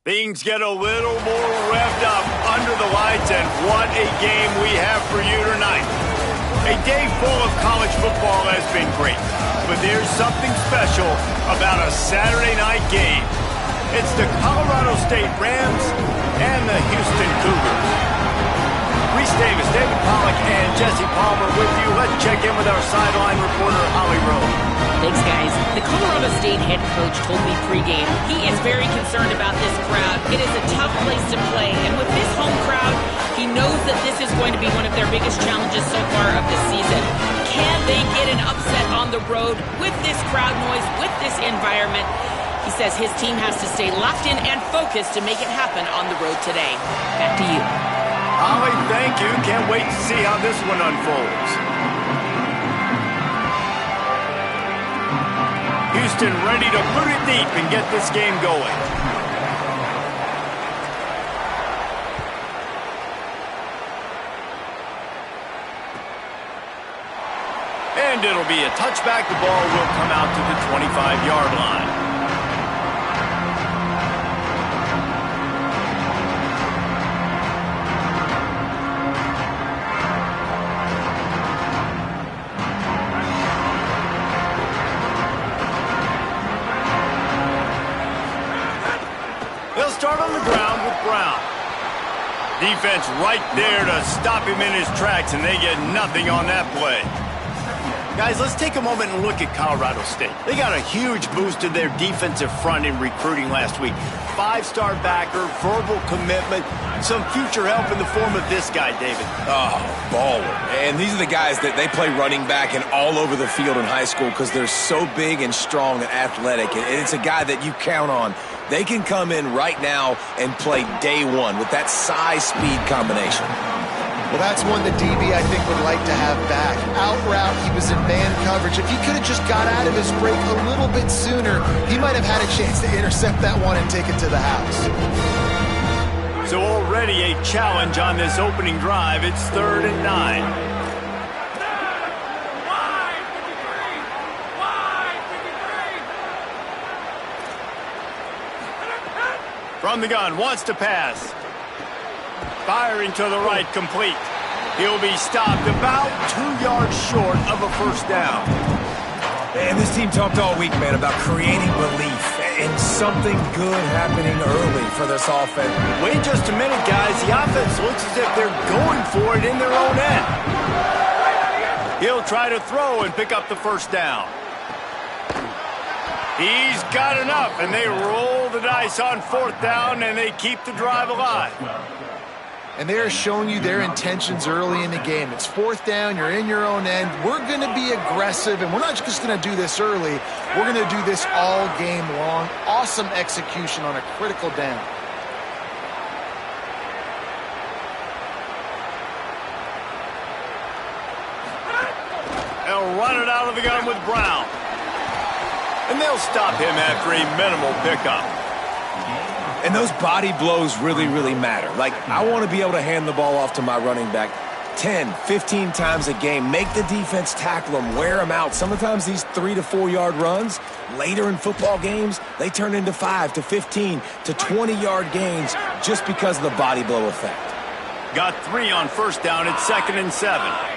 Things get a little more revved up under the lights, and what a game we have for you tonight. A day full of college football has been great, but there's something special about a Saturday night game. It's the Colorado State Rams and the Houston Cougars. Reese Davis, David Pollack, and Jesse Palmer with you. Let's check in with our sideline reporter, Holly Rowe. Thanks, guys. The Colorado State head coach told me pregame he is very concerned about this crowd. It is a tough place to play, and with this home crowd, he knows that this is going to be one of their biggest challenges so far of this season. Can they get an upset on the road with this crowd noise, with this environment? He says his team has to stay locked in and focused to make it happen on the road today. Back to you. Holly, thank you. Can't wait to see how this one unfolds. Houston ready to put it deep and get this game going. And it'll be a touchback. The ball will come out to the 25-yard line. Start on the ground with Brown. Defense right there to stop him in his tracks, and they get nothing on that play. Guys, let's take a moment and look at Colorado State. They got a huge boost to their defensive front in recruiting last week. 5-star backer, verbal commitment, some future help in the form of this guy, David. Oh, baller. And these are the guys that they play running back and all over the field in high school because they're so big and strong and athletic. And it's a guy that you count on. They can come in right now and play day one with that size-speed combination. Well, that's one the DB, I think, would like to have back. Out route, he was in man coverage. If he could have just got out of his break a little bit sooner, he might have had a chance to intercept that one and take it to the house. So already a challenge on this opening drive. It's 3rd and 9. From the gun, wants to pass. Firing to the right, complete. He'll be stopped about 2 yards short of a first down. And this team talked all week, man, about creating relief and something good happening early for this offense. Wait just a minute, guys. The offense looks as if they're going for it in their own end. He'll try to throw and pick up the first down. He's got enough, and they roll the dice on 4th down, and they keep the drive alive. And they are showing you their intentions early in the game. It's 4th down, you're in your own end. We're going to be aggressive, and we're not just going to do this early. We're going to do this all game long. Awesome execution on a critical down. They'll run it out of the gun with Brown. And they'll stop him after a minimal pickup. And those body blows really, really matter. Like, I want to be able to hand the ball off to my running back 10, 15 times a game. Make the defense tackle them, wear them out. Sometimes these 3 to 4 yard runs, later in football games, they turn into 5 to 15 to 20-yard gains just because of the body blow effect. Got 3 on first down. It's 2nd and 7.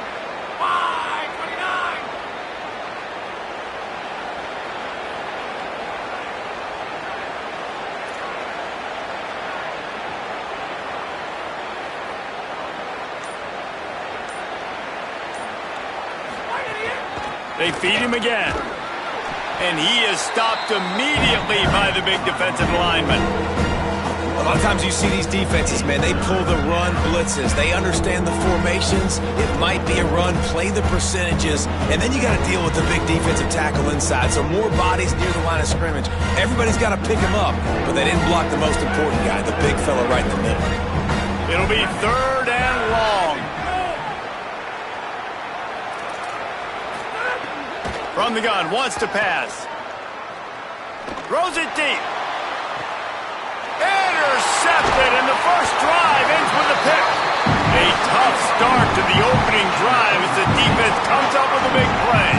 They feed him again. And he is stopped immediately by the big defensive lineman. A lot of times you see these defenses, man, they pull the run blitzes. They understand the formations. It might be a run, play the percentages, and then you got to deal with the big defensive tackle inside. So more bodies near the line of scrimmage. Everybody's got to pick him up, but they didn't block the most important guy, the big fella right in the middle. It'll be 3rd and long. From the gun, wants to pass. Throws it deep. Intercepted, and the first drive ends with a pick. A tough start to the opening drive as the defense comes up with a big play.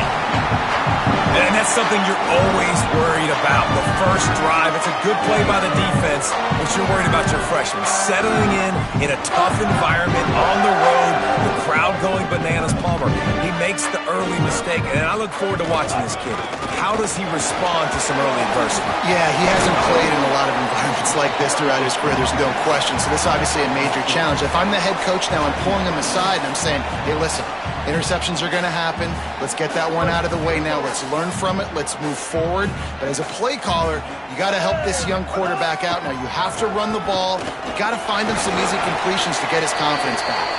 And that's something you're always worried about. The first drive, it's a good play by the defense, but you're worried about your freshman settling in a tough environment on the road, the crowd going bananas. Palmer, he makes the early mistake, and I look forward to watching this kid. How does he respond to some early adversity? Yeah, he hasn't played in a lot of environments like this throughout his career. There's no question. So this is obviously a major challenge. If I'm the head coach now, I'm pulling him aside, and I'm saying, hey, listen, interceptions are going to happen. Let's get that one out of the way now. Let's learn from it. Let's move forward. But as a play caller, you got to help this young quarterback out. Now, you have to run the ball. You got to find him some easy completions to get his confidence back.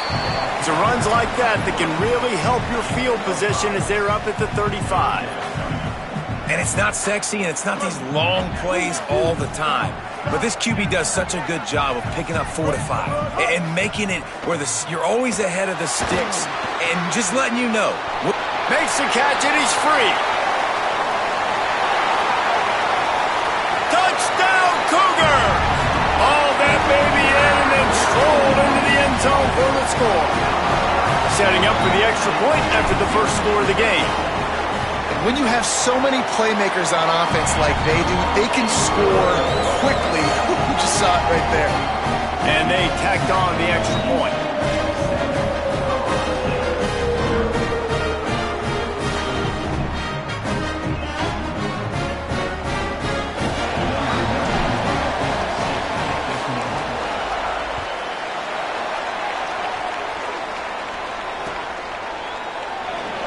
It's runs like that can really help your field position as they're up at the 35. And it's not sexy, and it's not these long plays all the time. But this QB does such a good job of picking up 4 to 5 and making it where you're always ahead of the sticks and just letting you know. Makes the catch, and he's free. Touchdown, Cougar! All that baby in and then strolled into the end zone for the score. Setting up for the extra point after the first score of the game. When you have so many playmakers on offense like they do, they can score quickly. You just saw it right there. And they tacked on the extra point.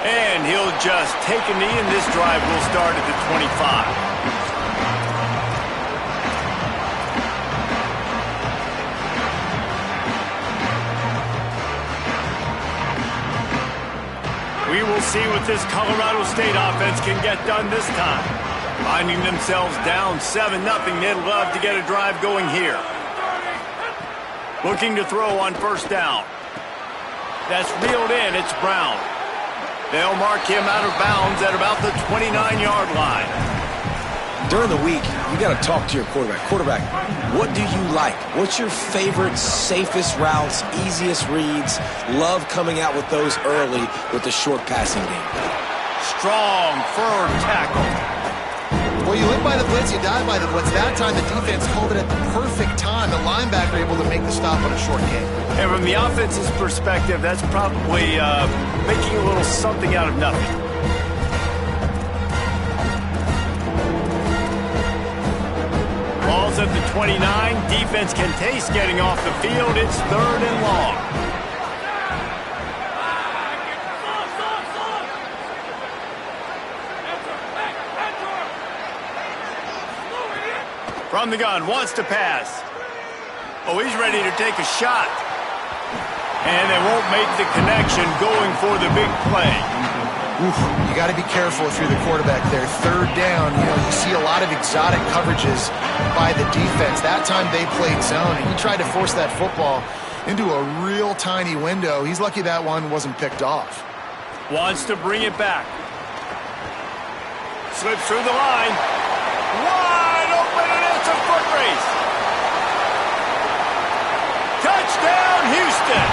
And he'll just take a knee, and this drive will start at the 25. We will see what this Colorado State offense can get done this time. Finding themselves down 7-0, they'd love to get a drive going here. Looking to throw on first down. That's reeled in, it's Brown. They'll mark him out of bounds at about the 29-yard line. During the week, you got to talk to your quarterback. Quarterback, what do you like? What's your favorite, safest routes, easiest reads? Love coming out with those early with the short passing game. Strong, firm tackle. Well, you live by the blitz, you die by the blitz. That time, the defense called it at the perfect time. The linebacker able to make the stop on a short game. And from the offense's perspective, that's probably making a little something out of nothing. Ball's at the 29. Defense can taste getting off the field. It's 3rd and long. From the gun, wants to pass. Oh, he's ready to take a shot. And they won't make the connection going for the big play. Oof, you got to be careful if you're the quarterback there. 3rd down, you see a lot of exotic coverages by the defense. That time they played zone, and he tried to force that football into a real tiny window. He's lucky that one wasn't picked off. Wants to bring it back. Slips through the line. Wide open, and it's a foot race. Touchdown, Houston.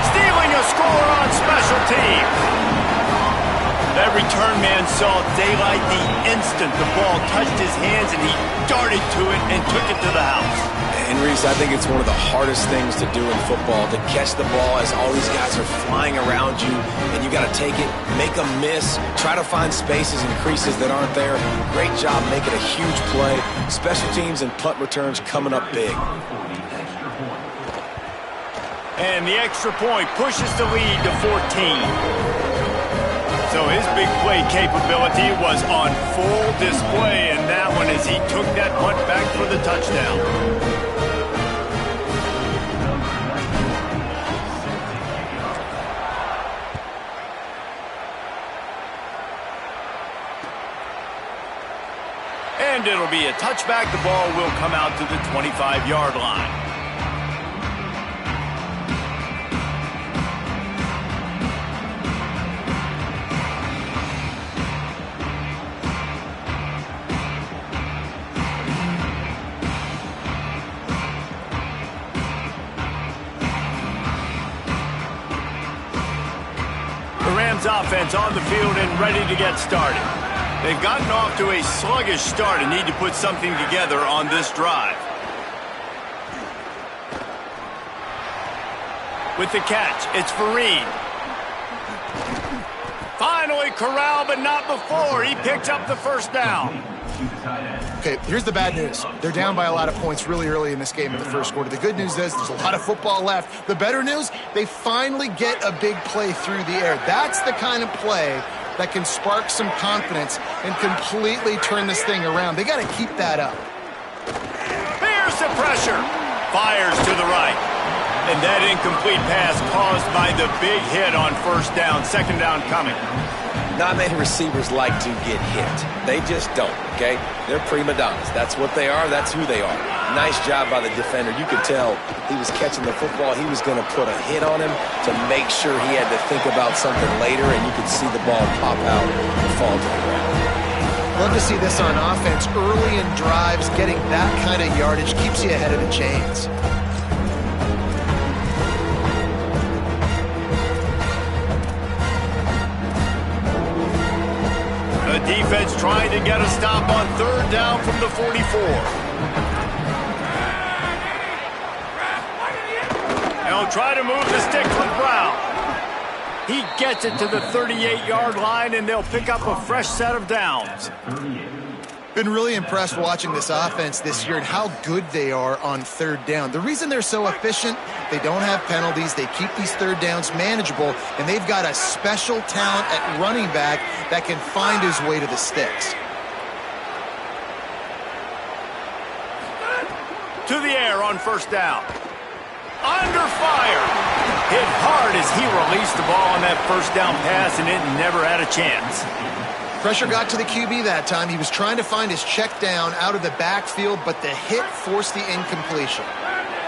Stealing a score on special teams. That return man saw daylight the instant the ball touched his hands, and he darted to it and took it to the house. And Reese, I think it's one of the hardest things to do in football, to catch the ball as all these guys are flying around you, and you got to take it, make a miss, try to find spaces and creases that aren't there. Great job making a huge play. Special teams and punt returns coming up big. And the extra point pushes the lead to 14. So his big play capability was on full display in that one as he took that punt back for the touchdown. And it'll be a touchback. The ball will come out to the 25-yard line. Offense on the field and ready to get started. They've gotten off to a sluggish start and need to put something together on this drive. With the catch, it's Vereen. Finally corralled, but not before. He picks up the first down. Okay, here's the bad news. They're down by a lot of points really early in this game in the first quarter. The good news is there's a lot of football left. The better news, they finally get a big play through the air. That's the kind of play that can spark some confidence and completely turn this thing around. They got to keep that up. Here's the pressure. Fires to the right. And that incomplete pass caused by the big hit on first down. Second down coming. Not many receivers like to get hit. They just don't, okay? They're prima donnas. That's what they are. That's who they are. Nice job by the defender. You could tell he was catching the football. He was going to put a hit on him to make sure he had to think about something later, and you could see the ball pop out and fall to the ground. Love to see this on offense. Early in drives, getting that kind of yardage keeps you ahead of the chains. The defense trying to get a stop on third down from the 44. They'll try to move the sticks with Brown. He gets it to the 38-yard line, and they'll pick up a fresh set of downs. Been really impressed watching this offense this year and how good they are on third down. The reason they're so efficient, they don't have penalties, they keep these third downs manageable, and they've got a special talent at running back that can find his way to the sticks. To the air on first down. Under fire. Hit hard as he released the ball on that first down pass, and it never had a chance. Pressure got to the QB that time. He was trying to find his check down out of the backfield, but the hit forced the incompletion.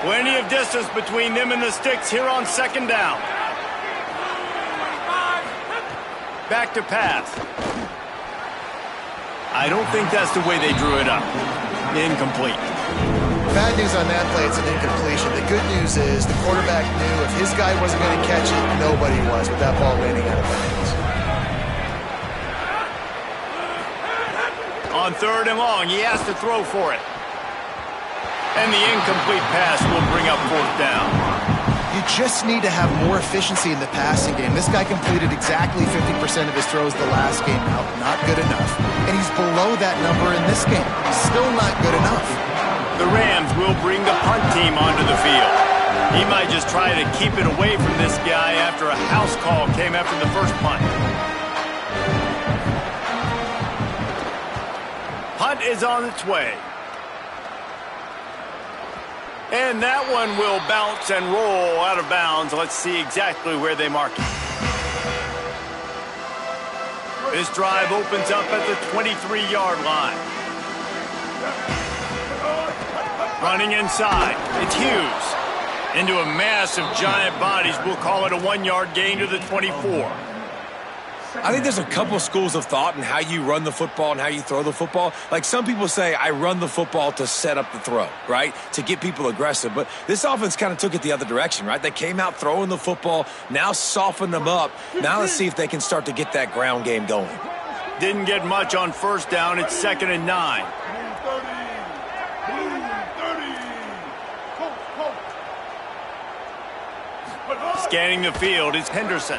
Plenty of distance between them and the sticks here on second down. Back to pass. I don't think that's the way they drew it up. Incomplete. Bad news on that play, it's an incompletion. The good news is the quarterback knew if his guy wasn't going to catch it, nobody was with that ball landing out of bounds. On third and long, he has to throw for it. And the incomplete pass will bring up fourth down. You just need to have more efficiency in the passing game. This guy completed exactly 50% of his throws the last game. Now, not good enough. And he's below that number in this game. Still not good enough. The Rams will bring the punt team onto the field. He might just try to keep it away from this guy after a house call came after the first punt. Punt is on its way. And that one will bounce and roll out of bounds. Let's see exactly where they mark it. This drive opens up at the 23-yard line. Running inside, it's Hughes. Into a mass of giant bodies, we'll call it a 1-yard gain to the 24. I think there's a couple schools of thought in how you run the football and how you throw the football. Like some people say, I run the football to set up the throw, right? To get people aggressive. But this offense kind of took it the other direction, right? They came out throwing the football, now softened them up. Now let's see if they can start to get that ground game going. Didn't get much on first down. It's 2nd and 9. Scanning the field is Henderson.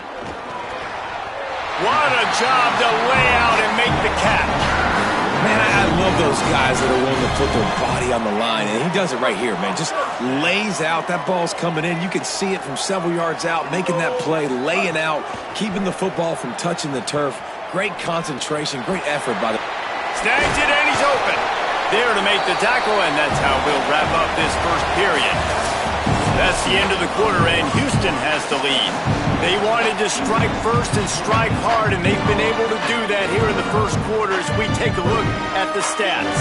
What a job to lay out and make the catch. Man, I love those guys that are willing to put their body on the line, and he does it right here, man. Just lays out. That ball's coming in. You can see it from several yards out, making that play, laying out, keeping the football from touching the turf. Great concentration, great effort by the... Snags it, and he's open. There to make the tackle, and that's how we'll wrap up this first period. That's the end of the quarter, and Houston has the lead. They wanted to strike first and strike hard, and they've been able to do that here in the first quarter as we take a look at the stats.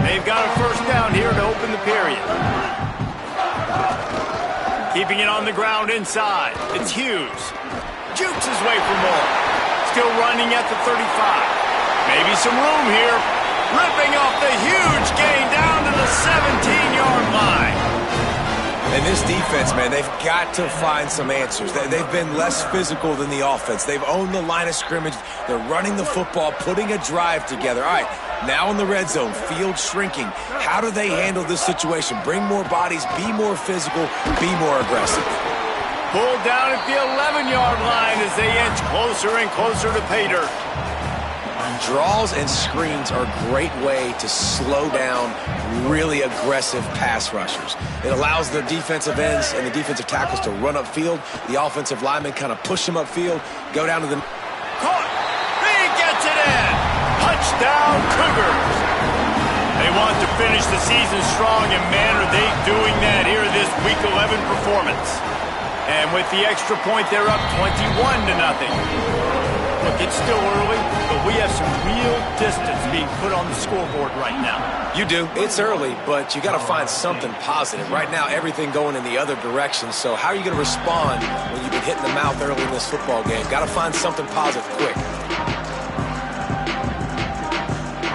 They've got a first down here to open the period. Keeping it on the ground inside, it's Hughes. Jukes his way for more. Still running at the 35. Maybe some room here. Ripping off the huge gain down to the 17-yard line. And And this defense, man, they've got to find some answers. They've been less physical than the offense. They've owned the line of scrimmage. They're running the football, putting a drive together. All right, now in the red zone, field shrinking. How do they handle this situation? Bring more bodies, be more physical, be more aggressive. Pulled down at the 11-yard line as they inch closer and closer to pay dirt. Draws and screens are a great way to slow down really aggressive pass rushers. It allows the defensive ends and the defensive tackles to run upfield. The offensive linemen kind of push them upfield, go down to the... Caught! He gets it in! Touchdown, Cougars! They want to finish the season strong, and man, are they doing that here this Week 11 performance. And with the extra point, they're up 21-0. Look, it's still early, but we have some real distance being put on the scoreboard right now. You do. It's early, but you got to find something positive. Right now, everything going in the other direction. So how are you going to respond when you've been hitting the mouth early in this football game? Got to find something positive quick.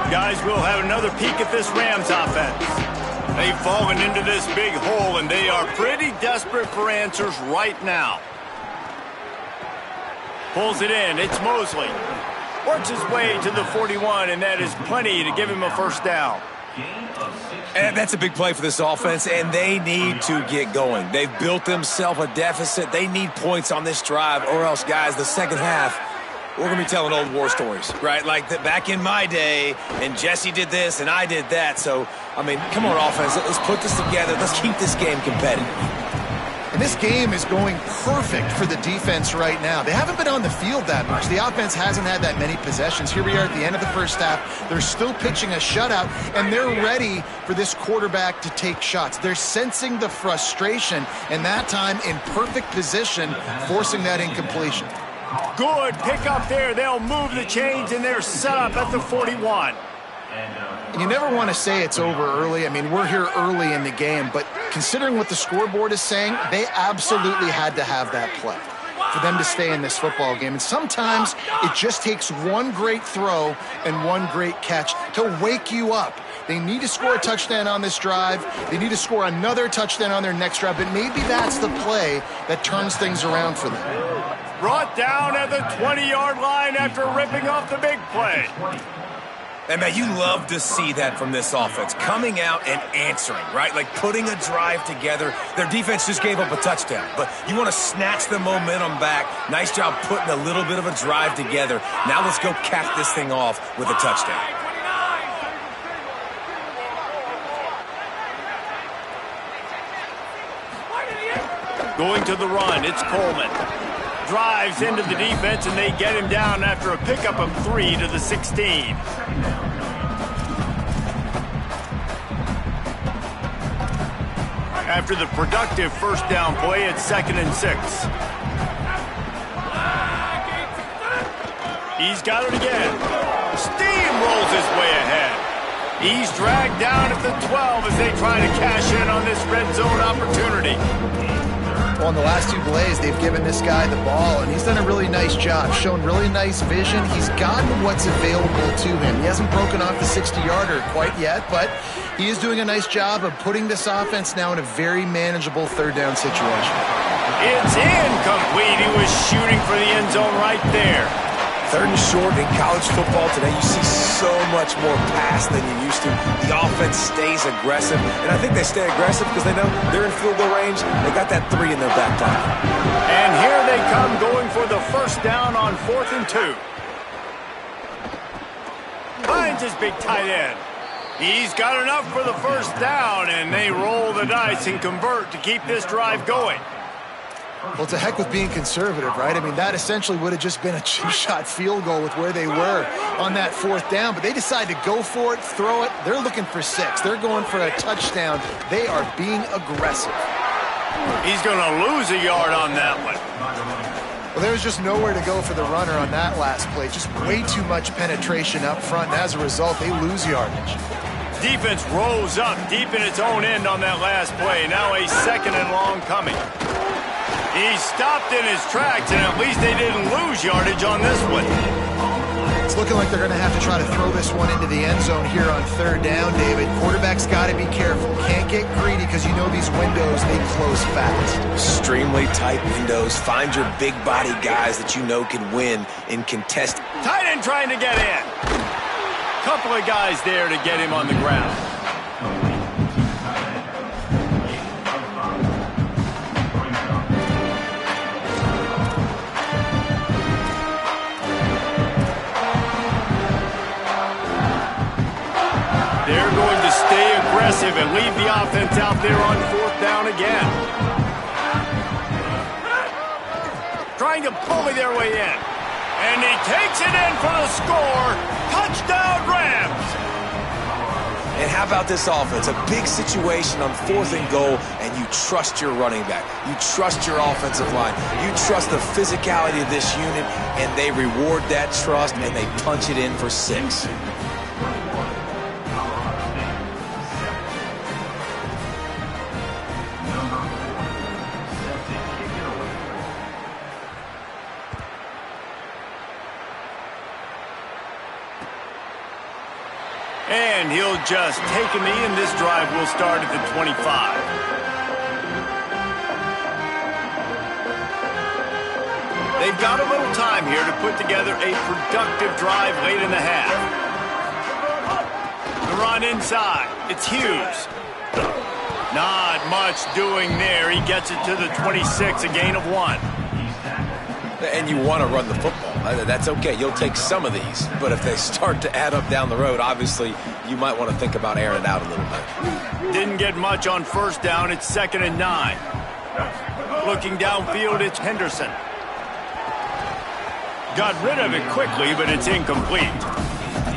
Guys, we'll have another peek at this Rams offense. They've fallen into this big hole, and they are pretty desperate for answers right now. Pulls it in. It's Mosley. Works his way to the 41, and that is plenty to give him a first down. And that's a big play for this offense, and they need to get going. They've built themselves a deficit. They need points on this drive, or else, guys, the second half, we're going to be telling old war stories, right? Like back in my day, and Jesse did this, and I did that. So, I mean, come on, offense. Let's put this together. Let's keep this game competitive. And this game is going perfect for the defense right now. They haven't been on the field that much. The offense hasn't had that many possessions. Here we are at the end of the first half. They're still pitching a shutout, and they're ready for this quarterback to take shots. They're sensing the frustration, and that time in perfect position, forcing that incompletion. Good pick up there. They'll move the chains, and they're set up at the 41. And you never want to say it's over early. I mean, we're here early in the game, but considering what the scoreboard is saying, they absolutely had to have that play for them to stay in this football game. And sometimes it just takes one great throw and one great catch to wake you up. They need to score a touchdown on this drive. They need to score another touchdown on their next drive, but maybe that's the play that turns things around for them. Brought down at the 20-yard line after ripping off the big play. And, man, you love to see that from this offense, coming out and answering, right? Like putting a drive together. Their defense just gave up a touchdown, but you want to snatch the momentum back. Nice job putting a little bit of a drive together. Now let's go cap this thing off with a touchdown. Going to the run, it's Coleman. Drives into the defense, and they get him down after a pickup of 3 to the 16. After the productive first down play, it's 2nd and 6. He's got it again. Steamrolls his way ahead. He's dragged down at the 12 as they try to cash in on this red zone opportunity. Well, in the last two plays, they've given this guy the ball, and he's done a really nice job, shown really nice vision. He's gotten what's available to him. He hasn't broken off the 60-yarder quite yet, but he is doing a nice job of putting this offense now in a very manageable third down situation. It's incomplete. He was shooting for the end zone right there. 3rd and short in college football today, you see so much more pass than you used to. The offense stays aggressive, and I think they stay aggressive because they know they're in field goal range. They got that 3 in their back pocket. And here they come going for the first down on 4th and 2. Finds his big tight end. He's got enough for the first down, and they roll the dice and convert to keep this drive going. Well, to heck with being conservative, right? I mean, that essentially would have just been a two-shot field goal with where they were on that 4th down, but they decide to go for it, throw it. They're looking for 6. They're going for a touchdown. They are being aggressive. He's going to lose a yard on that one. Well, there was just nowhere to go for the runner on that last play. Just way too much penetration up front, and as a result, they lose yardage. Defense rose up deep in its own end on that last play. Now a 2nd and long coming. He stopped in his tracks, and at least they didn't lose yardage on this one. It's looking like they're going to have to try to throw this one into the end zone here on third down, David. Quarterback's got to be careful. Can't get greedy because you know these windows, they close fast. Extremely tight windows. Find your big body guys that you know can win in contest. Tight end trying to get in. Couple of guys there to get him on the ground. They're going to stay aggressive and leave the offense out there on fourth down again. Trying to bully their way in. And he takes it in for the score. Touchdown, Rams! And how about this offense? A big situation on 4th and goal, and you trust your running back. You trust your offensive line. You trust the physicality of this unit, and they reward that trust, and they punch it in for 6. And he'll just take a knee, and this drive will start at the 25. They've got a little time here to put together a productive drive late in the half. The run inside. It's Hughes. Not much doing there. He gets it to the 26, a gain of 1. And you want to run the football. That's okay. You'll take some of these. But if they start to add up down the road, obviously, you might want to think about airing it out a little bit. Didn't get much on first down. It's 2nd and 9. Looking downfield, it's Henderson. Got rid of it quickly, but it's incomplete.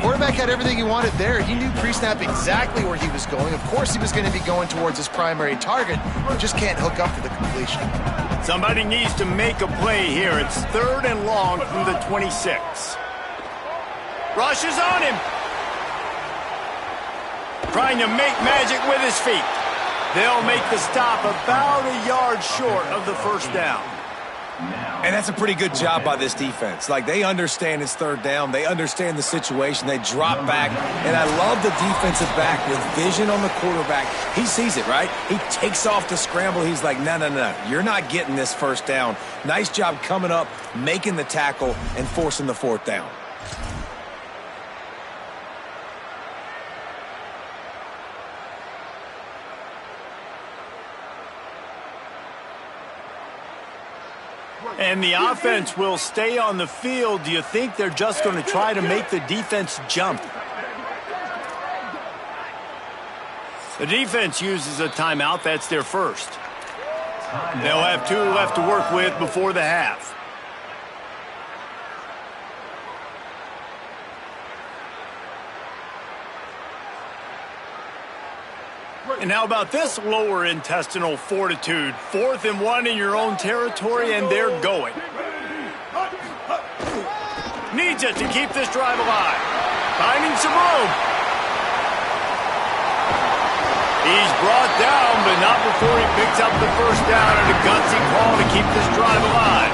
Quarterback had everything he wanted there. He knew pre-snap exactly where he was going. Of course he was going to be going towards his primary target, but just can't hook up for the completion. Somebody needs to make a play here. It's 3rd and long from the 26. Rush is on him. Trying to make magic with his feet. They'll make the stop about a yard short of the first down. And that's a pretty good job by this defense. Like, they understand it's 3rd down. They understand the situation. They drop back. And I love the defensive back with vision on the quarterback. He sees it, right? He takes off the scramble. He's like, no, no, no. You're not getting this first down. Nice job coming up, making the tackle, and forcing the 4th down. And the offense will stay on the field. Do you think they're just going to try to make the defense jump? The defense uses a timeout. That's their first. They'll have 2 left to work with before the half. And how about this lower intestinal fortitude? 4th and 1 in your own territory, and they're going. Needs it to keep this drive alive. Finding some room. He's brought down, but not before he picks up the first down and a gutsy call to keep this drive alive.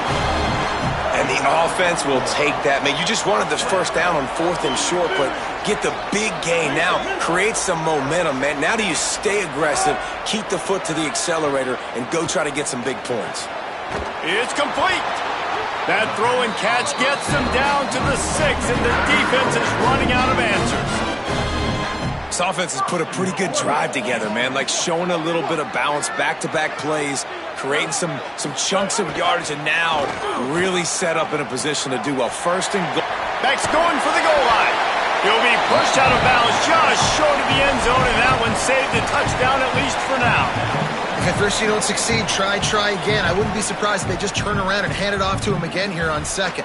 And the offense will take that. Man, you just wanted the first down on 4th and short, but get the big gain now. Create some momentum, man. Now do you stay aggressive, keep the foot to the accelerator, and go try to get some big points. It's complete. That throw and catch gets them down to the 6, and the defense is running out of answers. This offense has put a pretty good drive together, man. Like showing a little bit of balance, back-to-back plays, creating some chunks of yardage, and now really set up in a position to do well. 1st and goal. Beck's going for the goal line. He'll be pushed out of bounds just short of the end zone, and that one saved a touchdown at least for now. If at first you don't succeed, try again. I wouldn't be surprised if they just turn around and hand it off to him again here on 2nd.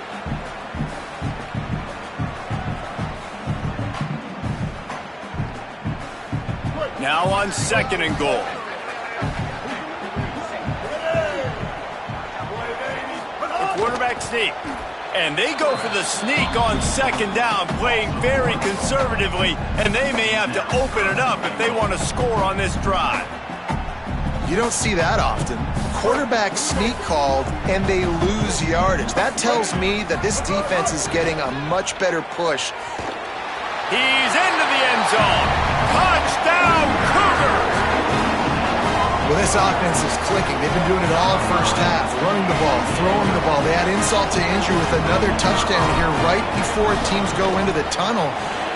Now on 2nd and goal. The quarterback sneak. And they go for the sneak on 2nd down, playing very conservatively, and they may have to open it up if they want to score on this drive. You don't see that often. Quarterback sneak called, and they lose yardage. That tells me that this defense is getting a much better push. He's into the end zone. Touchdown, Cougars! Well, this offense is clicking. They've been doing it all first half, running the ball, throwing the ball. They add insult to injury with another touchdown here right before teams go into the tunnel.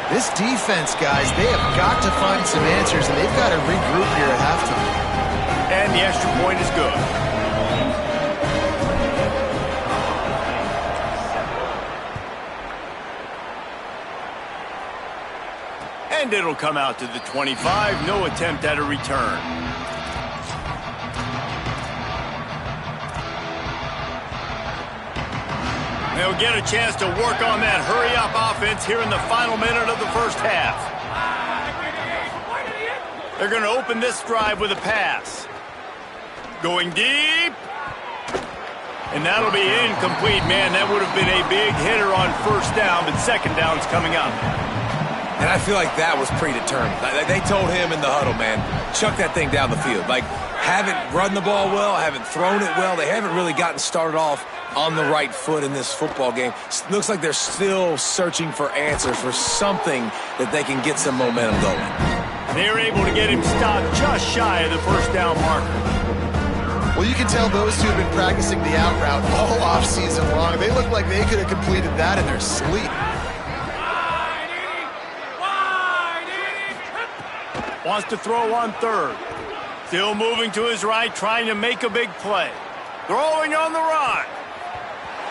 This defense, guys, they have got to find some answers, and they've got to regroup here at halftime. And the extra point is good. And it'll come out to the 25. No attempt at a return. They'll get a chance to work on that hurry-up offense here in the final minute of the first half. They're going to open this drive with a pass. Going deep. And that'll be incomplete, man. That would have been a big hitter on first down, but second down's coming up. And I feel like that was predetermined. They told him in the huddle, man, chuck that thing down the field. Like, haven't run the ball well, haven't thrown it well. They haven't really gotten started off on the right foot in this football game. Looks like they're still searching for answers, for something that they can get some momentum going. They're able to get him stopped just shy of the first down marker. Well, you can tell those two have been practicing the out route all offseason long. They look like they could have completed that in their sleep. Wants to throw on third. Still moving to his right, trying to make a big play. Throwing on the run.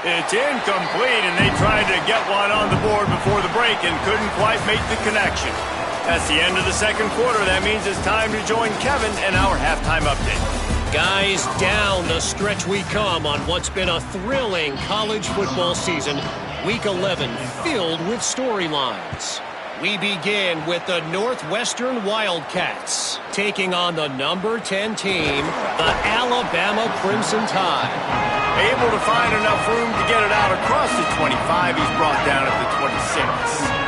It's incomplete, and they tried to get one on the board before the break and couldn't quite make the connection. That's the end of the second quarter. That means it's time to join Kevin and our halftime update. Guys, down the stretch we come on what's been a thrilling college football season. Week 11 filled with storylines. We begin with the Northwestern Wildcats taking on the number 10 team, the Alabama Crimson Tide. Able to find enough room to get it out across the 25. He's brought down at the 26.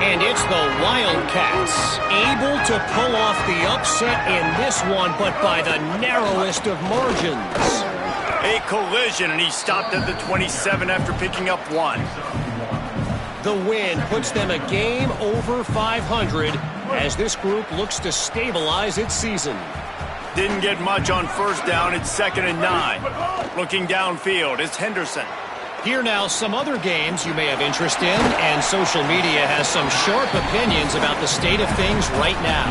And it's the Wildcats able to pull off the upset in this one, but by the narrowest of margins. A collision, and he stopped at the 27 after picking up one. The win puts them a game over 500 as this group looks to stabilize its season. Didn't get much on first down. It's 2nd and 9. Looking downfield, it's Henderson. Here now, some other games you may have interest in, and social media has some sharp opinions about the state of things right now.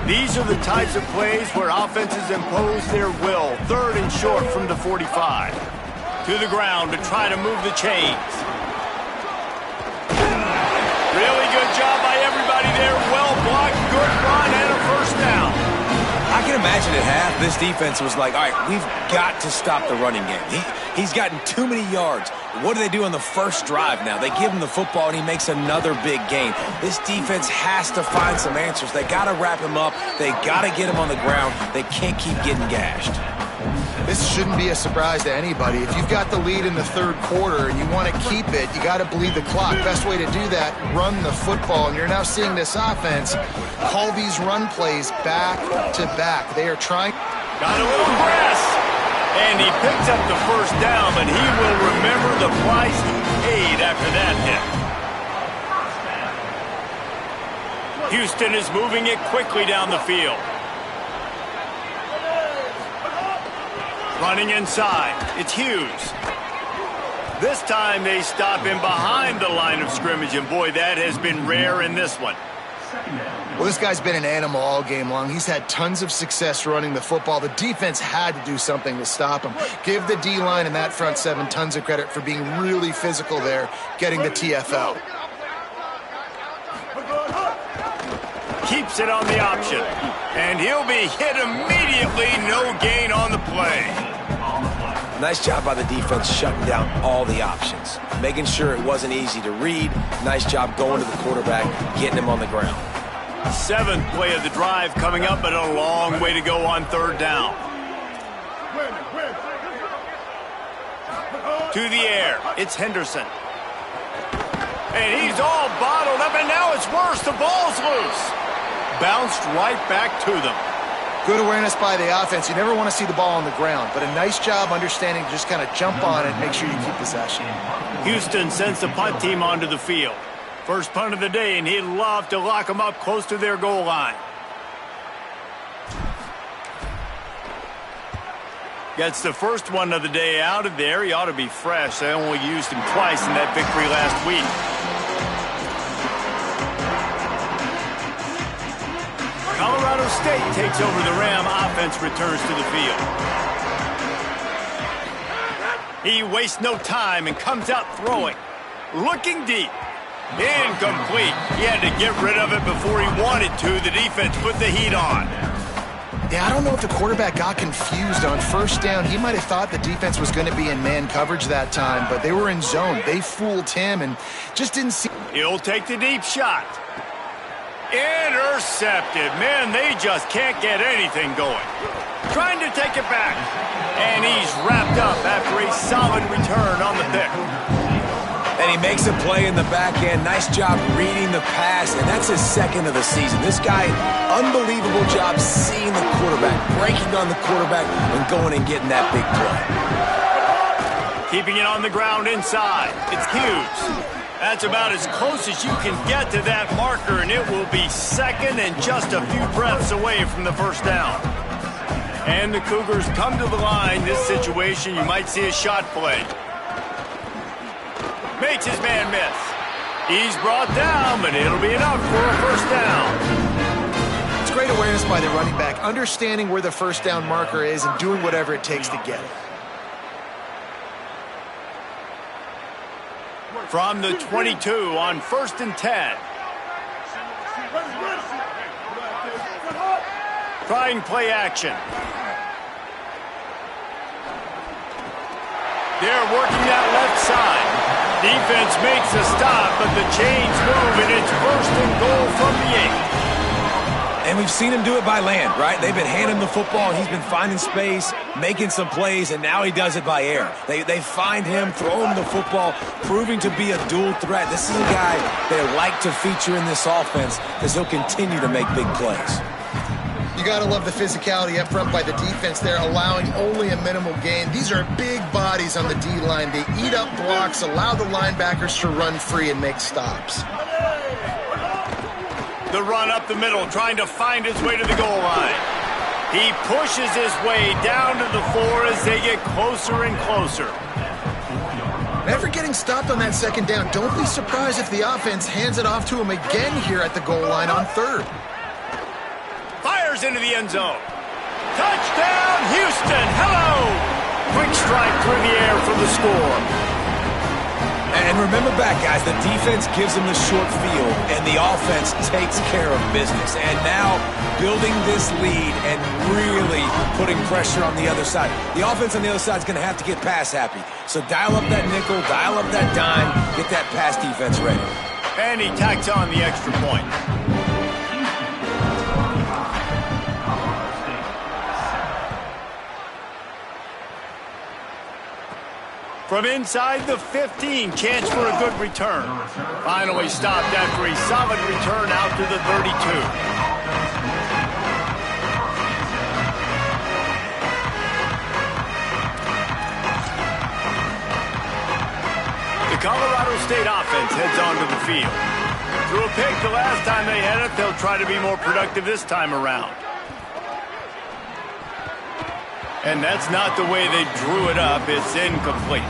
These are the types of plays where offenses impose their will. 3rd and short from the 45. To the ground to try to move the chains. Really good job by everybody there. Well blocked, good run, and a first down. I can imagine at half, this defense was like, all right, we've got to stop the running game. He's gotten too many yards. What do they do on the first drive now? They give him the football, and he makes another big gain. This defense has to find some answers. They got to wrap him up. They got to get him on the ground. They can't keep getting gashed. This shouldn't be a surprise to anybody. If you've got the lead in the third quarter and you want to keep it, you got to bleed the clock. Best way to do that, run the football. And you're now seeing this offense call these run plays back to back. They are trying. Got a little press. And he picks up the first down, but he will remember the price he paid after that hit. Houston is moving it quickly down the field. Running inside, it's Hughes. This time they stop him behind the line of scrimmage, and boy, that has been rare in this one. Well, this guy's been an animal all game long. He's had tons of success running the football. The defense had to do something to stop him. Give the D-line and that front seven tons of credit for being really physical there, getting the TFL. Keeps it on the option. And he'll be hit immediately. No gain on the play. Nice job by the defense shutting down all the options. Making sure it wasn't easy to read. Nice job going to the quarterback, getting him on the ground. 7th play of the drive coming up, but a long way to go on 3rd down. To the air, it's Henderson. And he's all bottled up, and now it's worse. The ball's loose. Bounced right back to them. Good awareness by the offense. You never want to see the ball on the ground, but a nice job understanding to just kind of jump on it and make sure you keep possession. Houston sends the punt team onto the field. First punt of the day, and he'd love to lock them up close to their goal line. Gets the first one of the day out of there. He ought to be fresh. They only used him twice in that victory last week. Colorado State takes over the Ram. Offense returns to the field. He wastes no time and comes out throwing. Looking deep. Incomplete. He had to get rid of it before he wanted to. The defense put the heat on. Yeah, I don't know if the quarterback got confused on first down. He might have thought the defense was going to be in man coverage that time, but they were in zone. They fooled him and just didn't see. He'll take the deep shot. Intercepted. Man, they just can't get anything going. Trying to take it back. And he's wrapped up after a solid return on the pick. And he makes a play in the back end. Nice job reading the pass, and that's his second of the season. This guy, unbelievable job seeing the quarterback, breaking on the quarterback, and going and getting that big play. Keeping it on the ground inside. It's Hughes. That's about as close as you can get to that marker, and it will be second and just a few breaths away from the first down. And the Cougars come to the line. This situation, you might see a shot play. Makes his man miss. He's brought down, but it'll be enough for a first down. It's great awareness by the running back, understanding where the first down marker is and doing whatever it takes to get it. From the 22 on 1st and 10. Trying play action. They're working that left side. Defense makes a stop, but the chains move, and it's 1st and goal from the 8. And we've seen him do it by land, right? They've been handing the football, and he's been finding space, making some plays, and now he does it by air. They find him, throw him the football, proving to be a dual threat. This is a guy they like to feature in this offense because he'll continue to make big plays. You got to love the physicality up front by the defense there, allowing only a minimal gain. These are big bodies on the D-line. They eat up blocks, allow the linebackers to run free and make stops. The run up the middle, trying to find his way to the goal line. He pushes his way down to the 4 as they get closer and closer. Never getting stopped on that second down. Don't be surprised if the offense hands it off to him again here at the goal line on 3rd. Fires into the end zone. Touchdown, Houston. Hello. Quick strike through the air for the score. And remember back, guys, the defense gives them the short field, and the offense takes care of business. And now building this lead and really putting pressure on the other side. The offense on the other side is going to have to get pass happy. So dial up that nickel, dial up that dime, get that pass defense ready. And he tacks on the extra point. From inside the 15, chance for a good return. Finally stopped after a solid return out to the 32. The Colorado State offense heads onto the field. Threw a pick the last time they had it. They'll try to be more productive this time around. And that's not the way they drew it up. It's incomplete.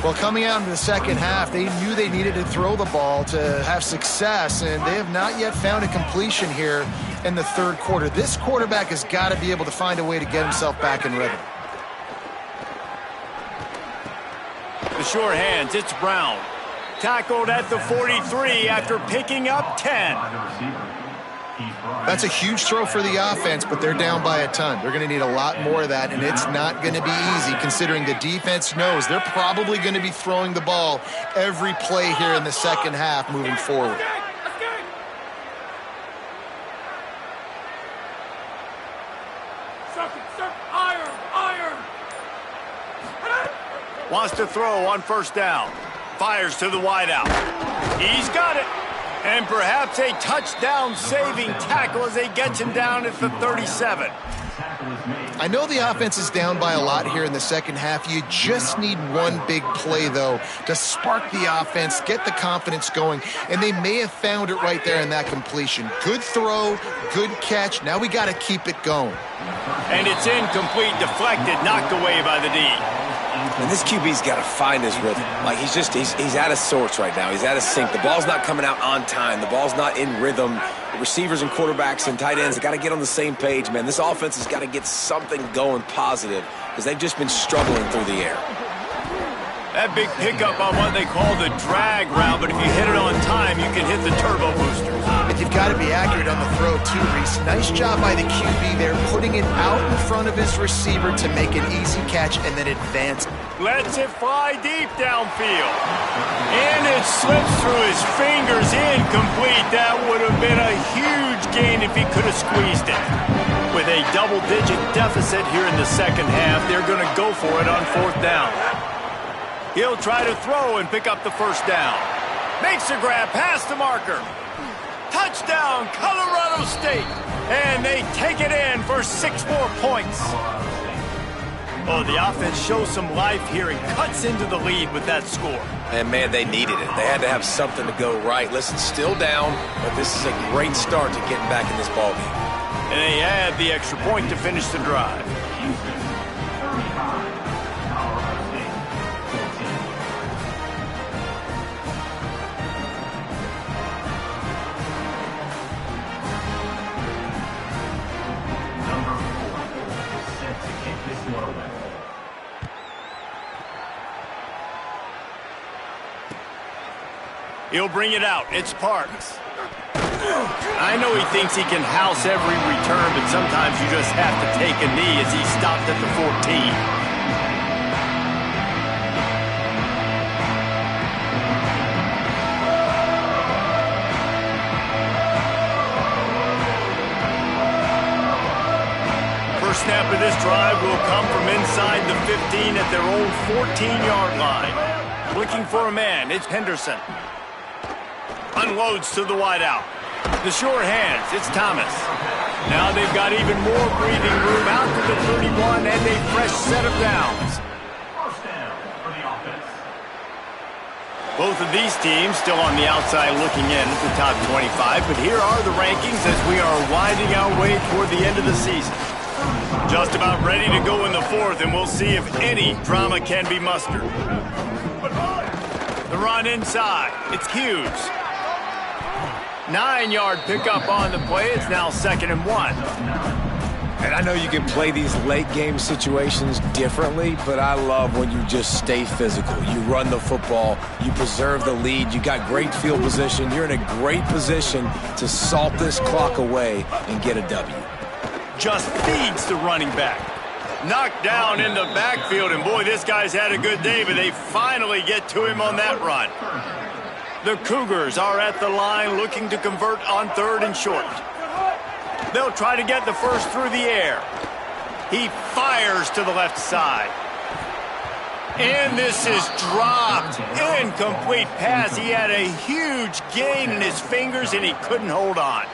Well, coming out into the second half, they knew they needed to throw the ball to have success, and they have not yet found a completion here in the 3rd quarter. This quarterback has got to be able to find a way to get himself back in rhythm. The short hands, it's Brown. Tackled at the 43 after picking up 10. That's a huge throw for the offense, but they're down by a ton. They're going to need a lot more of that, and it's not going to be easy considering the defense knows they're probably going to be throwing the ball every play here in the second half moving forward. wants to throw on first down. Fires to the wideout. He's got it. And perhaps a touchdown-saving tackle as they get him down at the 37. I know the offense is down by a lot here in the second half. You just need one big play, though, to spark the offense, get the confidence going, and they may have found it right there in that completion. Good throw, good catch. Now we got to keep it going. And it's incomplete, deflected, knocked away by the D. And this QB's got to find his rhythm. Like, he's out of sorts right now. He's out of sync. The ball's not coming out on time. The ball's not in rhythm. The receivers and quarterbacks and tight ends, they got to get on the same page, man. This offense has got to get something going positive because they've just been struggling through the air. That big pickup on what they call the drag route, but if you hit it on time, you can hit the turbo boosters. And you've got to be accurate on the throw, too, Reese. Nice job by the QB there, putting it out in front of his receiver to make an easy catch and then advance. Lets it fly deep downfield. And it slips through his fingers, incomplete. That would have been a huge gain if he could have squeezed it. With a double-digit deficit here in the second half, they're going to go for it on fourth down. He'll try to throw and pick up the first down. Makes a grab past the marker. Touchdown, Colorado State. And they take it in for 6 more points. Oh, the offense shows some life here and cuts into the lead with that score. And, man, they needed it. They had to have something to go right. Listen, still down, but this is a great start to getting back in this ballgame. And they add the extra point to finish the drive. He'll bring it out. It's Parks. I know he thinks he can house every return, but sometimes you just have to take a knee as he stopped at the 14. First snap of this drive will come from inside the 15 at their old 14-yard line. Looking for a man. It's Henderson. Unloads to the wideout. The short hands, it's Thomas. Now they've got even more breathing room out to the 31 and a fresh set of downs. Both of these teams still on the outside looking in at the top 25, but here are the rankings as we are winding our way toward the end of the season. Just about ready to go in the fourth, and we'll see if any drama can be mustered. The run inside, it's Hughes. 9-yard pickup on the play. It's now 2nd and 1. And I know you can play these late-game situations differently, but I love when you just stay physical. You run the football. You preserve the lead. You got great field position. You're in a great position to salt this clock away and get a W. Just feeds the running back. Knocked down in the backfield, and boy, this guy's had a good day, but they finally get to him on that run. The Cougars are at the line looking to convert on 3rd and short. They'll try to get the first through the air. He fires to the left side. And this is dropped. Incomplete pass. He had a huge gain in his fingers, and he couldn't hold on.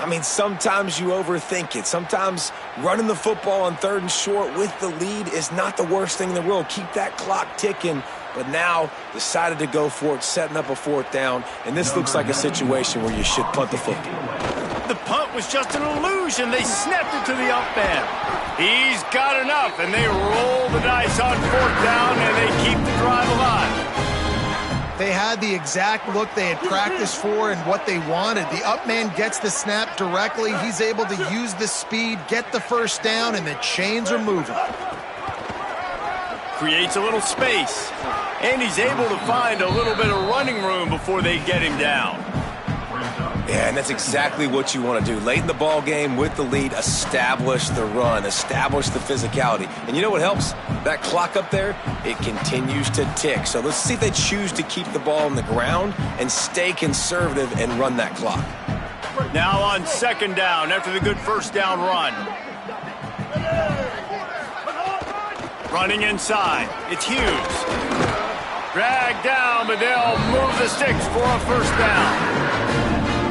I mean, sometimes you overthink it. Sometimes running the football on 3rd and short with the lead is not the worst thing in the world. Keep that clock ticking. But now decided to go for it, setting up a 4th down. And this looks like a situation where you should punt the football. The punt was just an illusion. They snapped it to the up man. He's got enough, and they roll the dice on 4th down, and they keep the drive alive. They had the exact look they had practiced for and what they wanted. The up man gets the snap directly. He's able to use the speed, get the first down, and the chains are moving. Creates a little space, and he's able to find a little bit of running room before they get him down. Yeah, and that's exactly what you want to do. Late in the ball game with the lead, establish the run, establish the physicality. And you know what helps? That clock up there, it continues to tick. So let's see if they choose to keep the ball on the ground and stay conservative and run that clock. Now on 2nd down after the good first down run. Running inside, it's Hughes. Dragged down, but they'll move the sticks for a first down.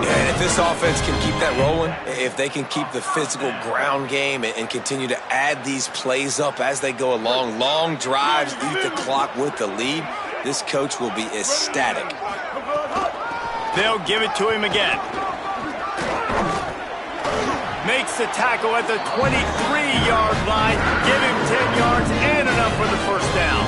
And if this offense can keep that rolling, if they can keep the physical ground game and continue to add these plays up as they go along, long drives, eat the clock with the lead, this coach will be ecstatic. They'll give it to him again. Makes the tackle at the 23-yard line. Give him 10 yards and enough for the first down.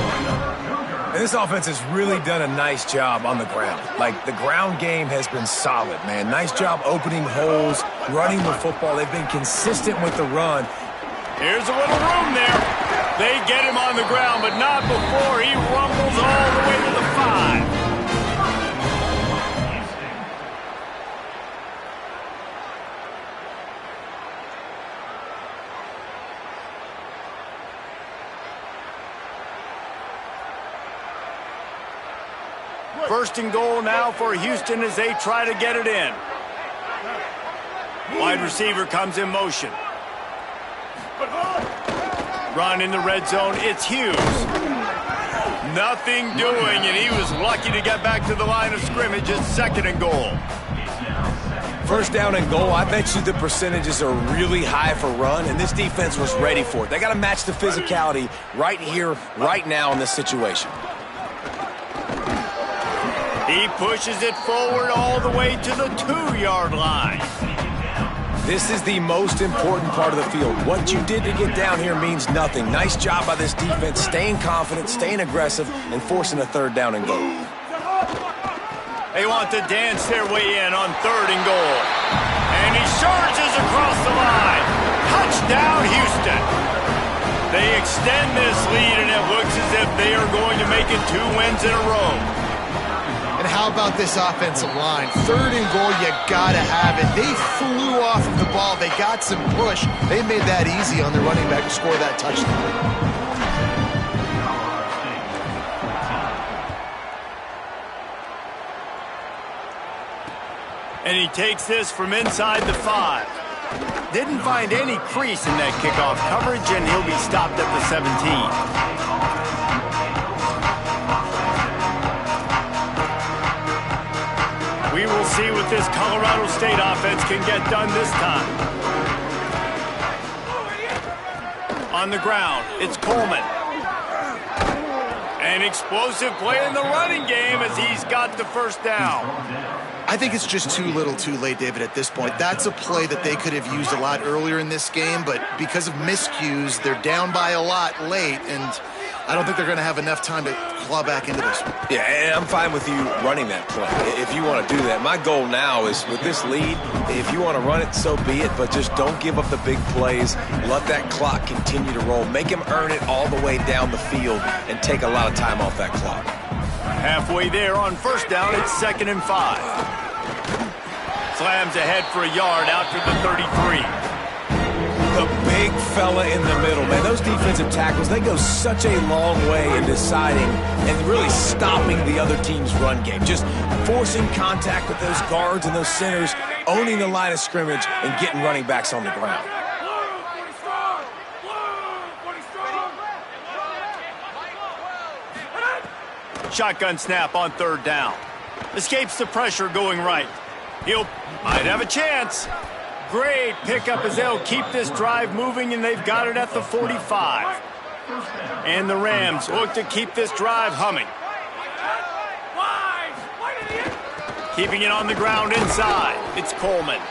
And this offense has really done a nice job on the ground. Like, the ground game has been solid, man. Nice job opening holes, running the football. They've been consistent with the run. Here's a little room there. They get him on the ground, but not before he rumbles all the way to the 5. First and goal now for Houston as they try to get it in. Wide receiver comes in motion. Run in the red zone, it's Hughes. Nothing doing, and he was lucky to get back to the line of scrimmage. It's second and goal. First down and goal, I bet you the percentages are really high for run, and this defense was ready for it. They got to match the physicality right here, right now in this situation. He pushes it forward all the way to the 2-yard line. This is the most important part of the field. What you did to get down here means nothing. Nice job by this defense, staying confident, staying aggressive, and forcing a third down and goal. They want to dance their way in on third and goal. And he surges across the line. Touchdown, Houston. They extend this lead, and it looks as if they are going to make it 2 wins in a row. And how about this offensive line? Third and goal, you gotta have it. They flew off of the ball. They got some push. They made that easy on the running back to score that touchdown. And he takes this from inside the 5. Didn't find any crease in that kickoff coverage, and he'll be stopped at the 17. We will see what this Colorado State offense can get done this time. On the ground, it's Coleman. An explosive play in the running game as he's got the first down. I think it's just too little too late, David, at this point. That's a play that they could have used a lot earlier in this game, but because of miscues, they're down by a lot late, and I don't think they're going to have enough time to claw back into this one. Yeah, and I'm fine with you running that play if you want to do that. My goal now is with this lead, if you want to run it, so be it, but just don't give up the big plays. Let that clock continue to roll. Make him earn it all the way down the field and take a lot of time off that clock. Halfway there on first down, it's 2nd and 5. Slams ahead for a yard out to the 33. The big fella in the middle, man. Those defensive tackles, they go such a long way in deciding and really stopping the other team's run game. Just forcing contact with those guards and those centers, owning the line of scrimmage, and getting running backs on the ground. Shotgun snap on third down. Escapes the pressure going right. He'll might have a chance. Great pickup as they'll keep this drive moving, and they've got it at the 45. And the Rams look to keep this drive humming. Keeping it on the ground inside. It's Coleman.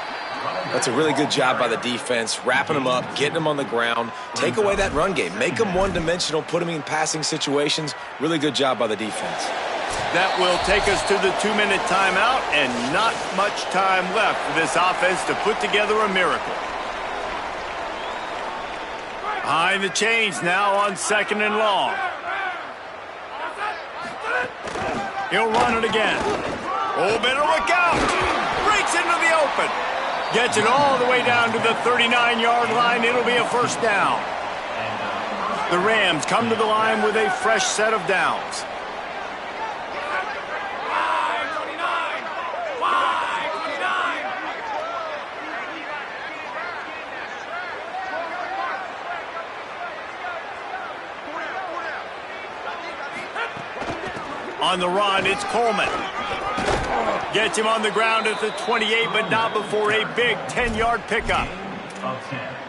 That's a really good job by the defense, wrapping them up, getting them on the ground. Take away that run game. Make them one-dimensional, put them in passing situations. Really good job by the defense. That will take us to the 2-minute timeout, and not much time left for this offense to put together a miracle. Behind the chains now on 2nd and long. He'll run it again. Oh, better look out. Breaks into the open. Gets it all the way down to the 39-yard line. It'll be a first down. The Rams come to the line with a fresh set of downs. On the run, it's Coleman. Gets him on the ground at the 28, but not before a big 10-yard pickup.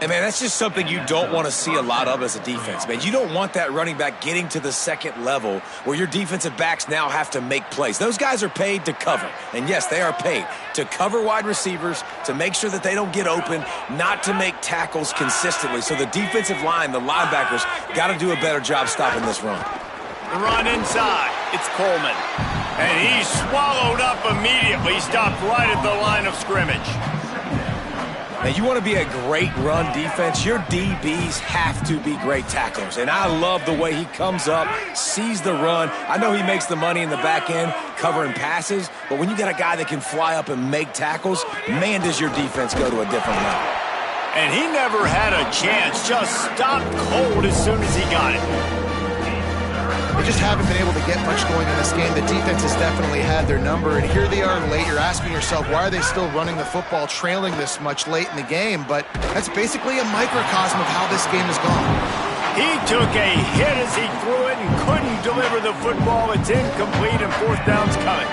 And, man, that's just something you don't want to see a lot of as a defense, man. You don't want that running back getting to the second level where your defensive backs now have to make plays. Those guys are paid to cover. And, yes, they are paid to cover wide receivers, to make sure that they don't get open, not to make tackles consistently. So the defensive line, the linebackers, got to do a better job stopping this run. The run inside. It's Coleman. And he's swallowed up immediately, stopped right at the line of scrimmage. Now, you want to be a great run defense, your DBs have to be great tacklers. And I love the way he comes up, sees the run. I know he makes the money in the back end covering passes, but when you got a guy that can fly up and make tackles, man, does your defense go to a different level. And he never had a chance, just stopped cold as soon as he got it. They just haven't been able to get much going in this game. The defense has definitely had their number, and here they are late. You're asking yourself, why are they still running the football, trailing this much late in the game? But that's basically a microcosm of how this game has gone. He took a hit as he threw it and couldn't deliver the football. It's incomplete, and fourth down's coming.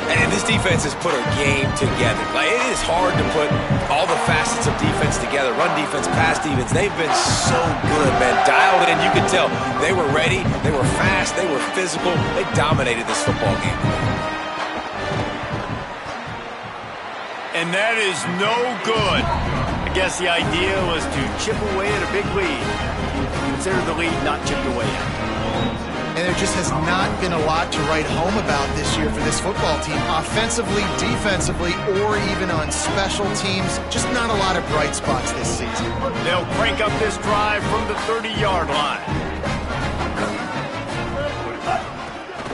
And this defense has put a game together. Like, it is hard to put all the facets of defense together. Run defense, pass defense. They've been so good, man. Dialed in. You could tell they were ready. They were fast. They were physical. They dominated this football game. And that is no good. I guess the idea was to chip away at a big lead. Consider the lead not chipped away at. And there just has not been a lot to write home about this year for this football team. Offensively, defensively, or even on special teams. Just not a lot of bright spots this season. They'll crank up this drive from the 30-yard line.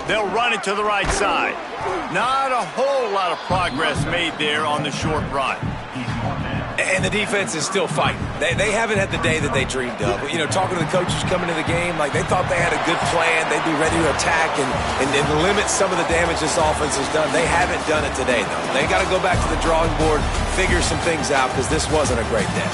They'll run it to the right side. Not a whole lot of progress made there on the short run. And the defense is still fighting. They haven't had the day that they dreamed of. You know, talking to the coaches coming to the game, like they thought they had a good plan. They'd be ready to attack and limit some of the damage this offense has done. They haven't done it today, though. They got to go back to the drawing board, figure some things out, because this wasn't a great day.